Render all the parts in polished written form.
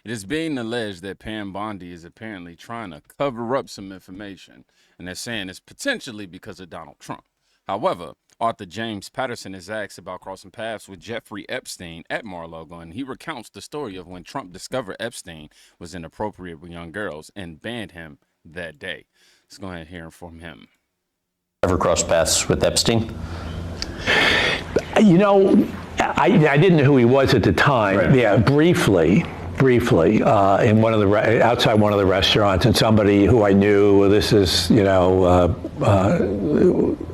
It is being alleged that Pam Bondi is apparently trying to cover up some information, and they're saying it's potentially because of Donald Trump. However, author James Patterson is asked about crossing paths with Jeffrey Epstein at Mar-a-Lago, and he recounts the story of when Trump discovered Epstein was inappropriate with young girls and banned him that day. Let's go ahead and hear from him. Ever crossed paths with Epstein? You know, I didn't know who he was at the time. Right. Yeah, briefly, in one of the outside one of the restaurants, and somebody who I knew. Well, this is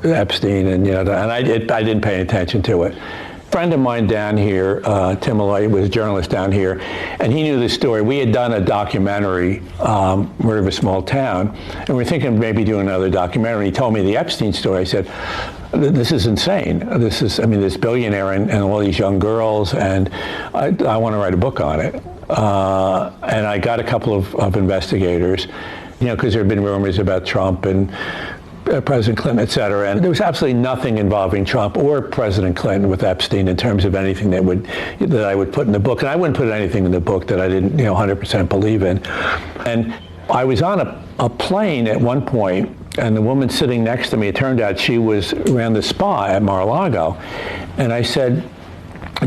Epstein, and and I didn't pay attention to it. A friend of mine down here, Tim Malloy, was a journalist down here, and he knew this story. We had done a documentary, Murder of a Small Town, and we were thinking of maybe doing another documentary. He told me the Epstein story. I said, this is insane. This billionaire and all these young girls, and I want to write a book on it. And I got a couple of investigators, because there had been rumors about Trump and President Clinton, et cetera. And there was absolutely nothing involving Trump or President Clinton with Epstein in terms of anything that I would put in the book. And I wouldn't put anything in the book that I didn't 100% believe in. And I was on a plane at one point, and the woman sitting next to me, it turned out she ran the spa at Mar-a-Lago. And I said,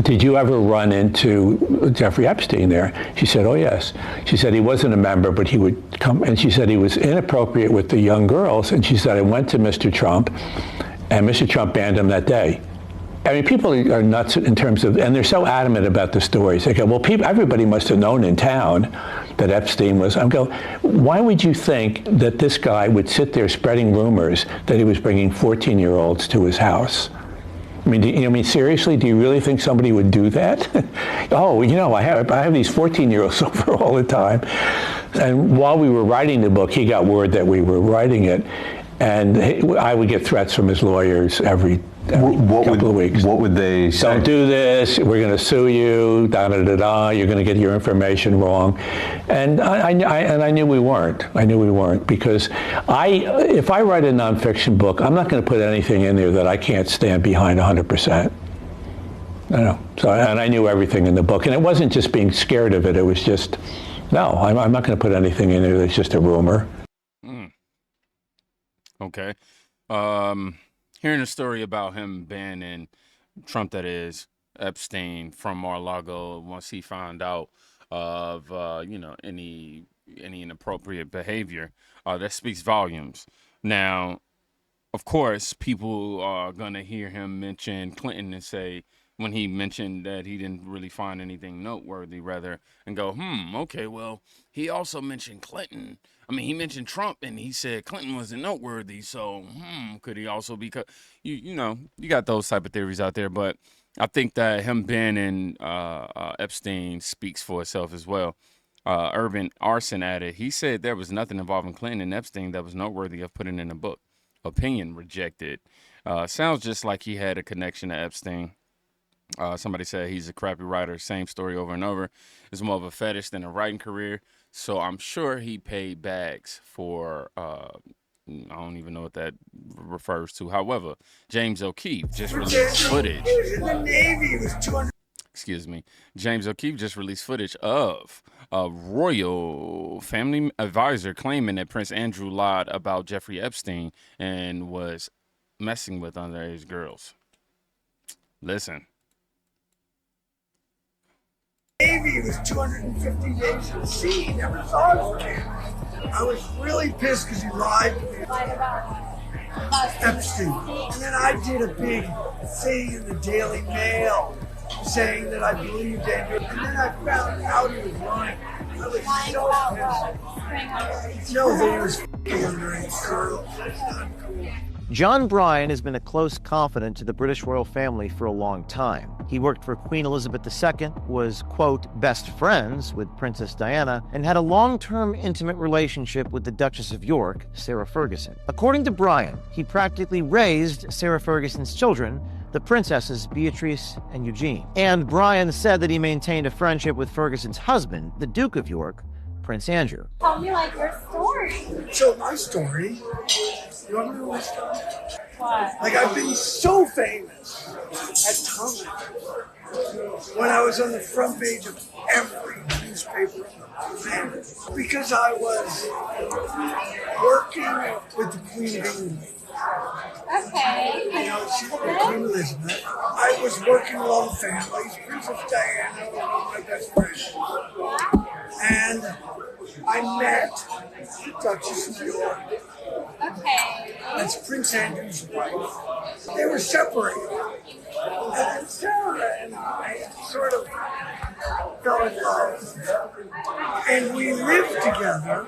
did you ever run into Jeffrey Epstein there? She said, oh, yes. She said he wasn't a member, but he would come. And she said he was inappropriate with the young girls. And she said, I went to Mr. Trump, and Mr. Trump banned him that day. I mean, people are nuts in terms of, and they're so adamant about the stories. They go, well, everybody must have known in town that Epstein was. I'm going, why would you think that this guy would sit there spreading rumors that he was bringing 14-year-olds to his house? I mean, seriously, do you really think somebody would do that? Oh, I have these 14-year-olds over all the time. And while we were writing the book, he got word that we were writing it, and I would get threats from his lawyers every couple of weeks. What would they say? Don't do this. We're going to sue you. Da da da da. You're going to get your information wrong. And I knew we weren't. I knew we weren't, because if I write a nonfiction book, I'm not going to put anything in there that I can't stand behind 100%. I know. So, and I knew everything in the book, and it wasn't just being scared of it. It was just, no, I'm not going to put anything in there that's just a rumor. Okay. Hearing a story about him banning Trump, that is, Epstein, from Mar-a-Lago once he found out of, any inappropriate behavior, that speaks volumes. Now, of course, people are going to hear him mention Clinton and say, when he mentioned that he didn't really find anything noteworthy, rather, and go, okay, well, he also mentioned Clinton. I mean, he mentioned Trump, and he said Clinton wasn't noteworthy, so, could he also be, you got those type of theories out there, but I think that him banning Epstein speaks for itself as well. Urban Arson added, he said there was nothing involving Clinton and Epstein that was noteworthy of putting in a book. Opinion rejected. Sounds just like he had a connection to Epstein. Somebody said he's a crappy writer, same story over and over. It's more of a fetish than a writing career. So I'm sure he paid bags for, I don't even know what that refers to. However, James O'Keefe just released footage. He was in the Navy. He was 200. Excuse me. James O'Keefe just released footage of a royal family advisor claiming that Prince Andrew lied about Jeffrey Epstein and was messing with underage girls. Listen. Navy was 250 days at sea. He never saw his kid. I was really pissed because he lied to me about Epstein. And then I did a big thing in the Daily Mail saying that I believed Andrew. And then I found out he was lying. I was so pissed. No, that he was f***ing underage girls. That's not cool. John Bryan has been a close confidant to the British royal family for a long time. He worked for Queen Elizabeth II, was, quote, best friends with Princess Diana, and had a long-term intimate relationship with the Duchess of York, Sarah Ferguson. According to Bryan, he practically raised Sarah Ferguson's children, the princesses Beatrice and Eugene. And Bryan said that he maintained a friendship with Ferguson's husband, the Duke of York, Prince Andrew. Tell me like your story. So my story, you want to know my story? What? Like I've been so famous at times when I was on the front page of every newspaper then, because I was working with the Queen of England. Okay. You know, she's Queen Elizabeth. I was working with all the families. Princess Diana was my best friend. And I met the Duchess of York. Okay. That's Prince Andrew's wife. They were separated. And then Sarah and I sort of fell in love. And we lived together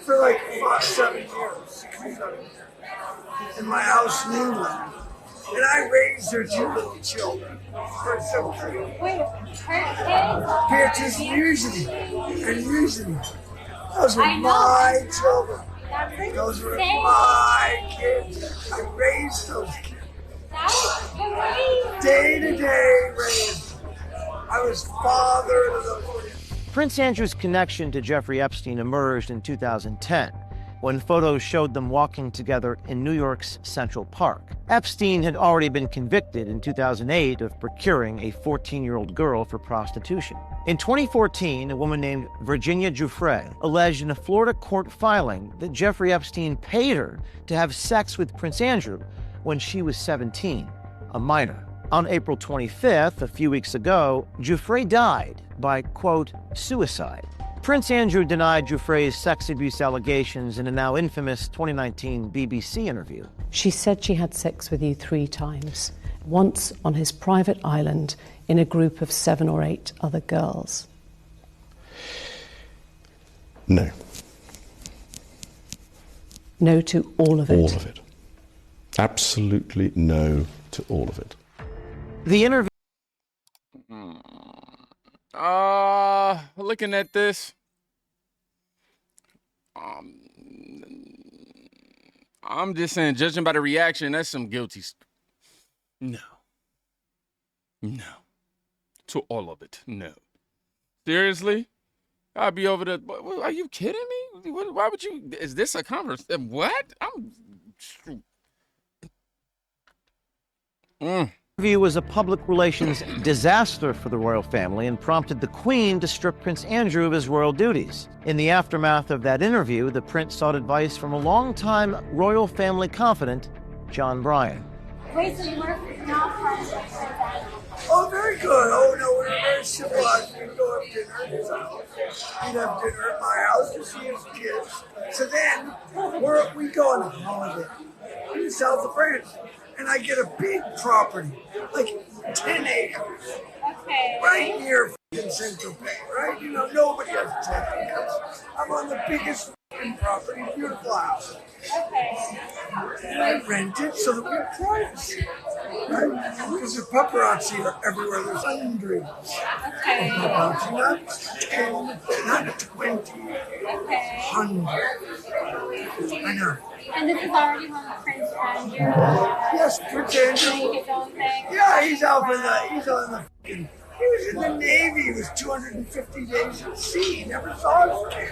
for like 7 years, 6 or 7 years, in my house in England. And I raised their 2 little children. They're so cute. Wait, her Beatrice and usually. Those were I know. my children. That's Those were insane. my kids. I raised those kids. That's crazy. Day to day raised. I was father to those kids. Prince Andrew's connection to Jeffrey Epstein emerged in 2010, when photos showed them walking together in New York's Central Park. Epstein had already been convicted in 2008 of procuring a 14-year-old girl for prostitution. In 2014, a woman named Virginia Giuffre alleged in a Florida court filing that Jeffrey Epstein paid her to have sex with Prince Andrew when she was 17, a minor. On April 25th, a few weeks ago, Giuffre died by, quote, suicide. Prince Andrew denied Giuffre's sex abuse allegations in a now infamous 2019 BBC interview. She said she had sex with you 3 times, once on his private island in a group of 7 or 8 other girls. No. No to all of it. All of it. Absolutely no to all of it. The interview Looking at this, I'm just saying, judging by the reaction, that's some guilty. No. To all of it, no. Seriously? I'd be over the. Are you kidding me? Why would you? Is this a conversation? What? interview was a public relations disaster for the royal family and prompted the Queen to strip Prince Andrew of his royal duties. In the aftermath of that interview, the prince sought advice from a longtime royal family confidant, John Bryan. Wait, so you were not friends with Prince Andrew? Oh, very good. Oh, no, we were very civilized. We'd go have dinner at his house. We'd have dinner at my house to see his kids. So then, we go on a holiday in the south of France. And I get a big property, like 10 acres, Okay. right near Saint-Tropez, right? You know, nobody has 10 acres. I'm on the biggest property, beautiful house. Okay. And I rent it so that we have privacy, right? Because the paparazzi are everywhere. There's hundreds Okay. of paparazzi, not 10, not 20, Okay. hundreds. I know. And this is already when Prince Andrew Yes, Prince Andrew. doing his own thing. Yeah, he's on the fucking, he was in the Navy. He was 250 days at sea. He never saw his kid.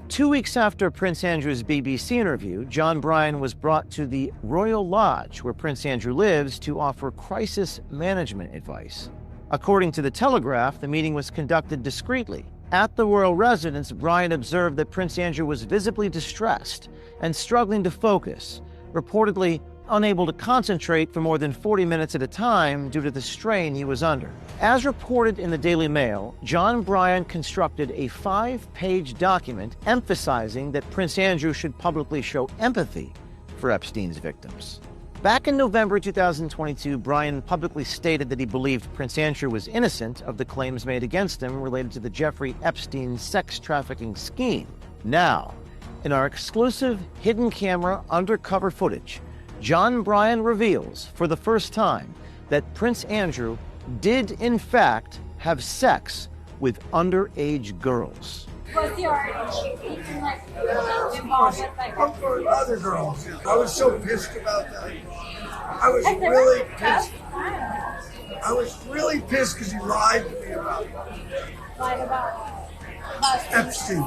2 weeks after Prince Andrew's BBC interview, John Bryan was brought to the Royal Lodge where Prince Andrew lives to offer crisis management advice. According to The Telegraph, the meeting was conducted discreetly. At the royal residence, Bryan observed that Prince Andrew was visibly distressed and struggling to focus, reportedly unable to concentrate for more than 40 minutes at a time due to the strain he was under. As reported in the Daily Mail, John Bryan constructed a 5-page document emphasizing that Prince Andrew should publicly show empathy for Epstein's victims. Back in November 2022, Bryan publicly stated that he believed Prince Andrew was innocent of the claims made against him related to the Jeffrey Epstein sex trafficking scheme. Now, in our exclusive hidden camera undercover footage, John Bryan reveals for the first time that Prince Andrew did in fact have sex with underage girls. Was he already cheating, like, involved with, like, I'm for other girls. I was so pissed about that. I was Has it really been pissed. discussed? I was really pissed because he lied to me about it. Lied about Epstein.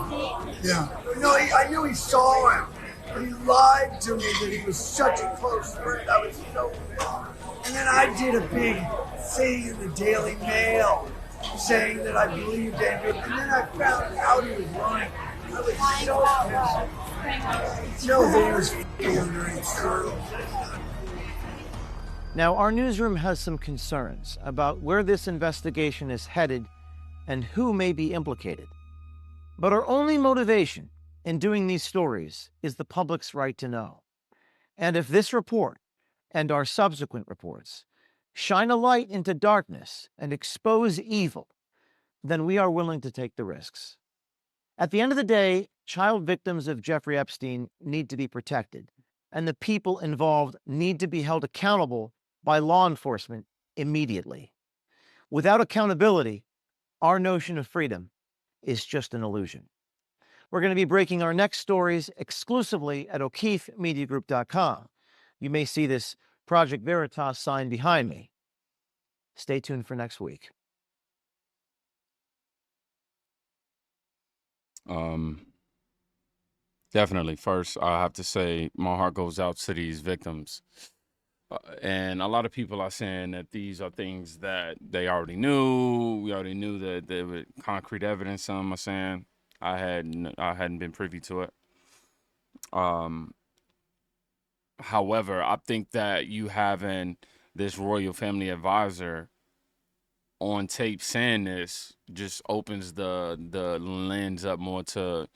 Yeah. No, I knew he saw him, but he lied to me that he was such a close friend. I was so pissed. And then I did a big thing in the Daily Mail saying that I believed Andrew, and then I found out he was lying. I was so pissed. No, that he was f***ing underage girls. Now, our newsroom has some concerns about where this investigation is headed and who may be implicated. But our only motivation in doing these stories is the public's right to know. And if this report and our subsequent reports shine a light into darkness and expose evil, then we are willing to take the risks. At the end of the day, child victims of Jeffrey Epstein need to be protected, and the people involved need to be held accountable by law enforcement immediately. Without accountability, our notion of freedom is just an illusion. We're going to be breaking our next stories exclusively at O'KeefeMediaGroup.com. You may see this Project Veritas sign behind me. Stay tuned for next week. Definitely. First, I have to say my heart goes out to these victims. And a lot of people are saying that these are things that they already knew. We already knew that there was concrete evidence. Some are saying I hadn't been privy to it. However, I think that you having this royal family advisor on tape saying this just opens the lens up more to,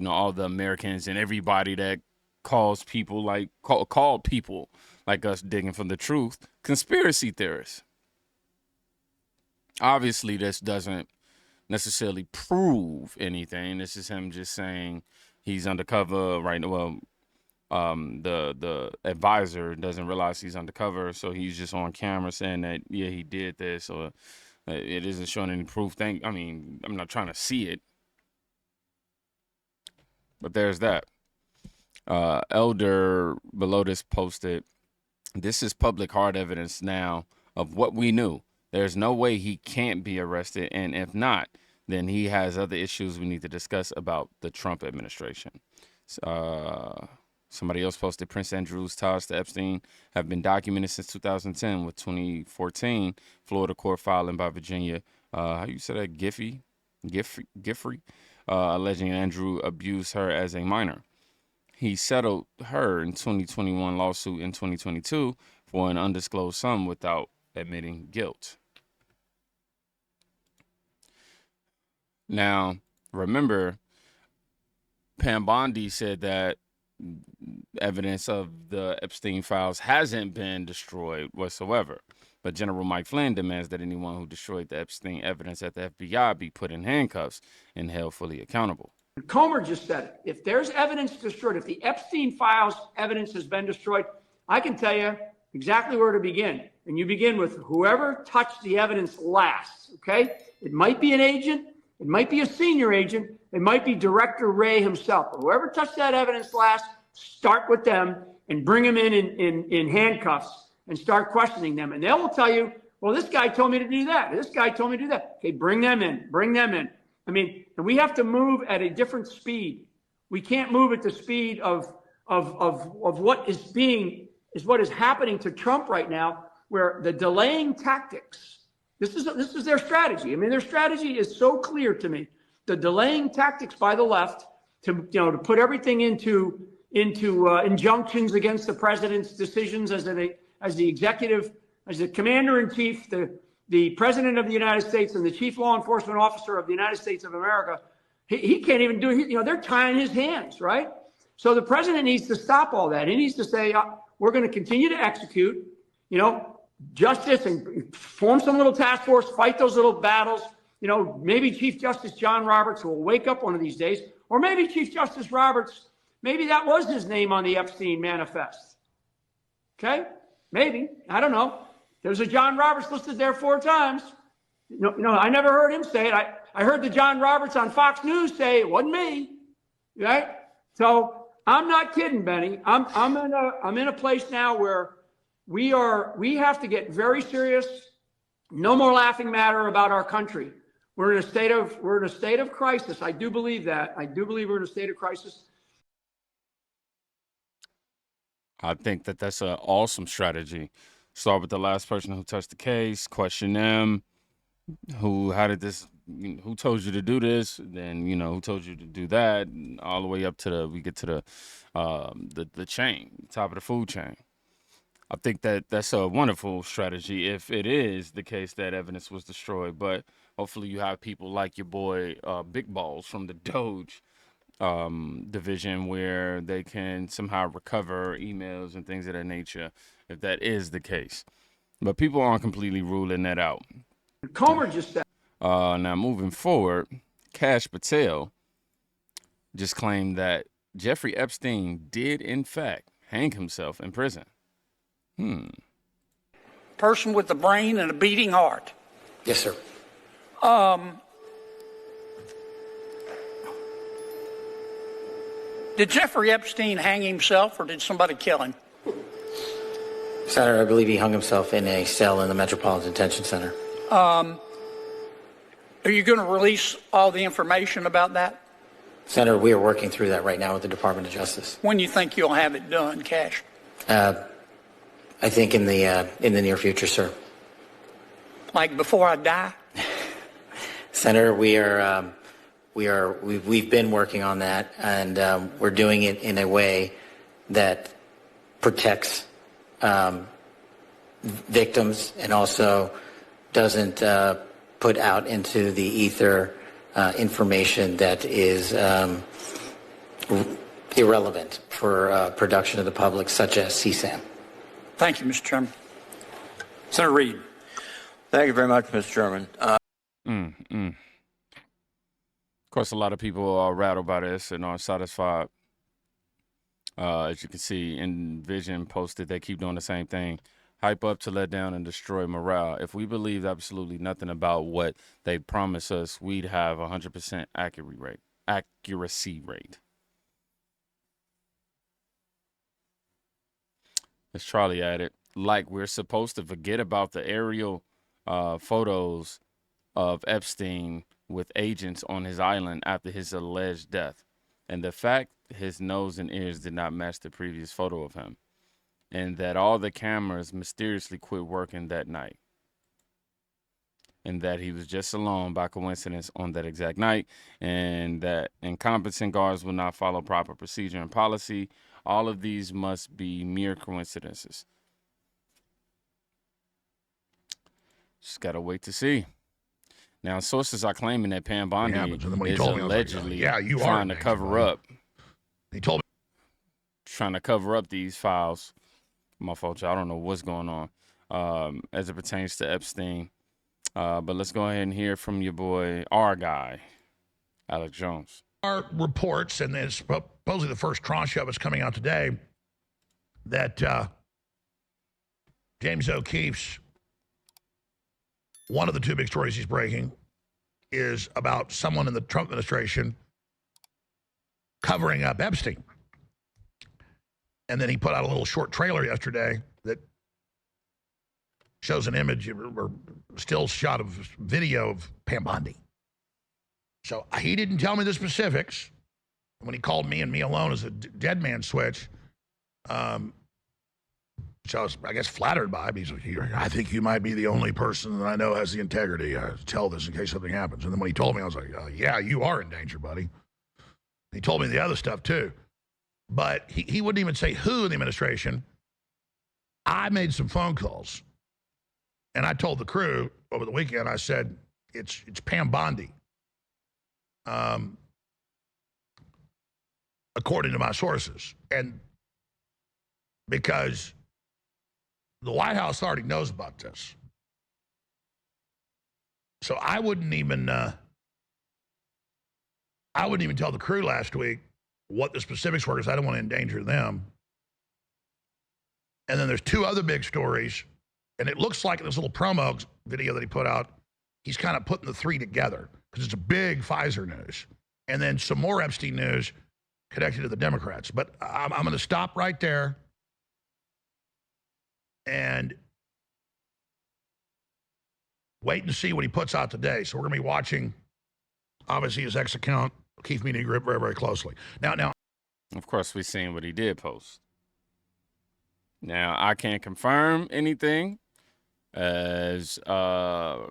all the Americans and everybody that calls people called people like us digging for the truth conspiracy theorists. Obviously, this doesn't necessarily prove anything. This is him just saying he's undercover right now. Well, the advisor doesn't realize he's undercover, so he's just on camera saying that he did this, or it isn't showing any proof. I'm not trying to see it, but there's that. Elder below this posted, "This is public hard evidence now of what we knew. There's no way he can't be arrested, and if not, then he has other issues we need to discuss about the Trump administration." Somebody else posted, "Prince Andrew's ties to Epstein have been documented since 2010, with 2014 Florida court filing by Virginia, how you say that, Giffrey, alleging Andrew abused her as a minor. He settled her in 2021 lawsuit in 2022 for an undisclosed sum without admitting guilt." Now, remember, Bondi said that evidence of the Epstein files hasn't been destroyed whatsoever. But General Mike Flynn demands that anyone who destroyed the Epstein evidence at the FBI be put in handcuffs and held fully accountable. Comer just said it. If there's evidence destroyed, if the Epstein files evidence has been destroyed, I can tell you exactly where to begin. And you begin with whoever touched the evidence last, okay? It might be an agent. It might be a senior agent. It might be Director Wray himself. But whoever touched that evidence last, start with them and bring them in handcuffs and start questioning them. And they will tell you, well, this guy told me to do that. This guy told me to do that. Okay, bring them in. Bring them in. And we have to move at a different speed. We can't move at the speed of what is happening to Trump right now, where the delaying tactics. This is their strategy. Their strategy is so clear to me. The delaying tactics by the left to put everything into injunctions against the president's decisions as the executive, as the commander in chief, the president of the United States, and the chief law enforcement officer of the United States of America. He can't even do it. They're tying his hands, right? So the president needs to stop all that. He needs to say, we're going to continue to execute, justice, and form some little task force, fight those little battles. Maybe Chief Justice John Roberts will wake up one of these days, or maybe Chief Justice Roberts, maybe that was his name on the Epstein manifest. Okay? Maybe. I don't know. There's a John Roberts listed there 4 times. I never heard him say it. I heard the John Roberts on Fox News say it wasn't me. Right? So I'm not kidding, Benny. I'm in a place now where we have to get very serious. No more laughing matter about our country. We're in a state of crisis. I do believe that. I do believe we're in a state of crisis. I think that that's an awesome strategy. Start with the last person who touched the case, question them, how did this, who told you to do this, then who told you to do that, and all the way up to we get to the chain, top of the food chain. I think that that's a wonderful strategy if it is the case that evidence was destroyed. But hopefully you have people like your boy Big Balls from the Doge division where they can somehow recover emails and things of that nature if that is the case. But people aren't completely ruling that out. Comer just said. Now moving forward, Kash Patel just claimed that Jeffrey Epstein did in fact hang himself in prison. Person with a brain and a beating heart. Yes, sir. Did Jeffrey Epstein hang himself or did somebody kill him? Senator, I believe he hung himself in a cell in the Metropolitan Detention Center. Are you going to release all the information about that? Senator, we are working through that right now with the Department of Justice. When do you think you'll have it done, Cash? I think in the near future, sir. Like before I die? Senator, we've been working on that, and we're doing it in a way that protects victims and also doesn't put out into the ether information that is irrelevant for production of the public, such as CSAM. Thank you, Mr. Chairman. Senator Reid. Thank you very much, Mr. Chairman. Of course, a lot of people are rattled by this and aren't satisfied. As you can see, Envision posted, they keep doing the same thing. Hype up to let down and destroy morale. If we believed absolutely nothing about what they promise us, we'd have 100% accuracy rate. As Charlie added, like we're supposed to forget about the aerial photos of Epstein with agents on his island after his alleged death, and the fact his nose and ears did not match the previous photo of him, and that all the cameras mysteriously quit working that night, and that he was just alone by coincidence on that exact night, and that incompetent guards will not follow proper procedure and policy. All of these must be mere coincidences. Just gotta wait to see. Now, sources are claiming that Pam Bondi is allegedly trying to cover up. He told me trying to cover up these files. My fault, y'all. I don't know what's going on as it pertains to Epstein. But let's go ahead and hear from your boy, our guy, Alex Jones. Our reports, and it's supposedly the first tranche of it's coming out today, that James O'Keefe's, one of the two big stories he's breaking is about someone in the Trump administration covering up Epstein. And then he put out a little short trailer yesterday that shows an image or still shot of video of Pam Bondi. So he didn't tell me the specifics. When he called me and me alone as a dead man switch, which I was, I guess, flattered by. He's like, I think you might be the only person that I know has the integrity to tell this in case something happens. And then when he told me, I was like, yeah, you are in danger, buddy. He told me the other stuff, too. But he wouldn't even say who in the administration. I made some phone calls. And I told the crew over the weekend, I said, it's Pam Bondi. According to my sources. And because the White House already knows about this. So I wouldn't even tell the crew last week what the specifics were because I don't want to endanger them. And then there's two other big stories, and it looks like in this little promo video that he put out, he's kind of putting the three together because it's a big Pfizer news. And then some more Epstein news connected to the Democrats. But I'm going to stop right there. And Wait and see what he puts out today. So we're going to be watching, obviously, his X account, Keith Media Group, very, very closely. Now, of course, we've seen what he did post. Now, I can't confirm anything, as Alex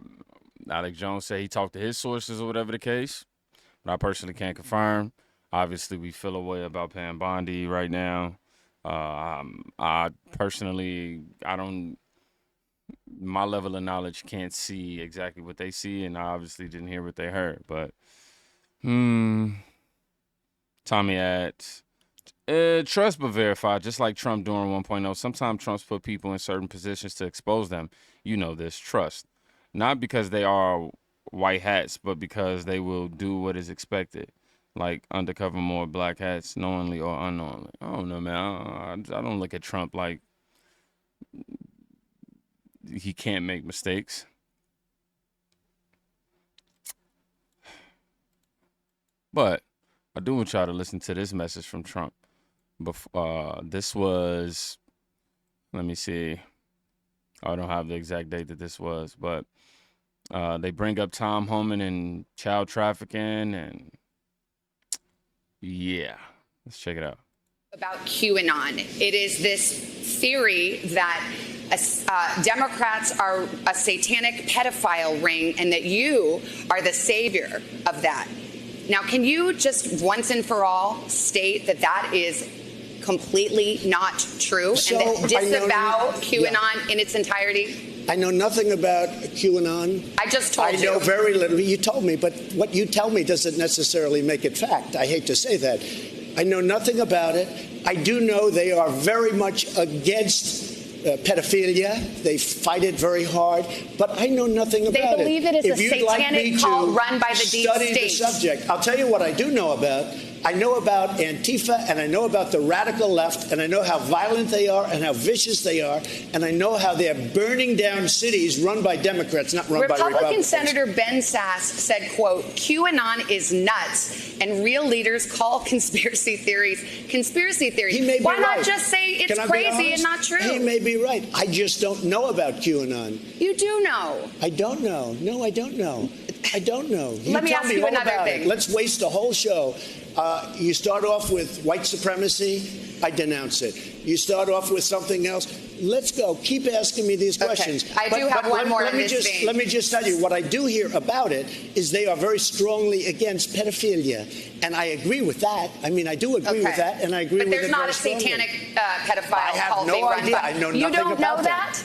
Jones said he talked to his sources or whatever the case, but I personally can't confirm. Obviously, we feel a way about paying Bondi right now. I personally, my level of knowledge can't see exactly what they see, and I obviously didn't hear what they heard. But, Tommy adds, trust but verify, just like Trump doing 1.0. Sometimes Trump's put people in certain positions to expose them. You know this, trust. Not because they are white hats, but because they will do what is expected. Like undercover more black hats, knowingly or unknowingly. I don't know, man. I don't look at Trump like he can't make mistakes. But I do want y'all to listen to this message from Trump. This was, let me see. I don't have the exact date that this was, but they bring up Tom Homan and child trafficking, and yeah, let's check it out. About QAnon. It is this theory that Democrats are a satanic pedophile ring and that you are the savior of that. Now, can you just once and for all state that that is completely not true and that disavow QAnon in its entirety? I know nothing about QAnon. I just told you. I know very little. You told me, but what you tell me doesn't necessarily make it fact. I hate to say that. I know nothing about it. I do know they are very much against pedophilia. They fight it very hard, but I know nothing about it. They believe it is a satanic cult run by the deep state. Study the subject. I'll tell you what I do know about. I know about Antifa, and I know about the radical left, and I know how violent they are and how vicious they are, and I know how they're burning down cities run by Democrats, not run by Republicans. Republican Senator Ben Sasse said, quote, QAnon is nuts, and real leaders call conspiracy theories conspiracy theories. He may be Why right. not just say it's crazy and not true? He may be right. I just don't know about QAnon. You do know. I don't know. No, I don't know. I don't know. Let me ask you another thing. Let's waste a whole show. You start off with white supremacy, I denounce it. You start off with something else. Let's go. Keep asking me these questions. I do have one more in this vein. Let me just tell you, what I do hear about it is they are very strongly against pedophilia. And I agree with that. I mean, I do agree with that, and I agree with it But there's not a very strongly. satanic pedophile I have cult no being run idea. by. I know You nothing don't about know that?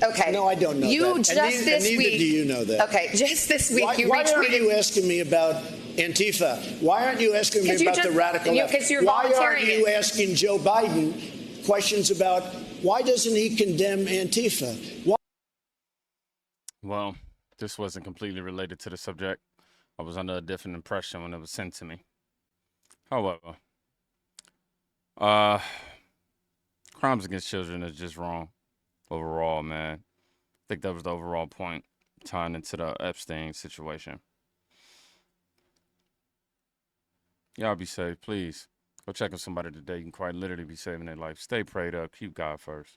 Okay. No, I don't know you that. Just this neither week. do you know that. Okay, just this week you Why aren't retweeted. you asking me about Antifa? Why aren't you asking me about the radical left? Because you're Why aren't volunteering you it. asking Joe Biden questions about why doesn't he condemn Antifa? Why? Well, this wasn't completely related to the subject. I was under a different impression when it was sent to me. However, crimes against children is just wrong overall, man. I think that was the overall point tying into the Epstein situation. Y'all be safe, please. Go check on somebody today. You can quite literally be saving their life. Stay prayed up. Keep God first.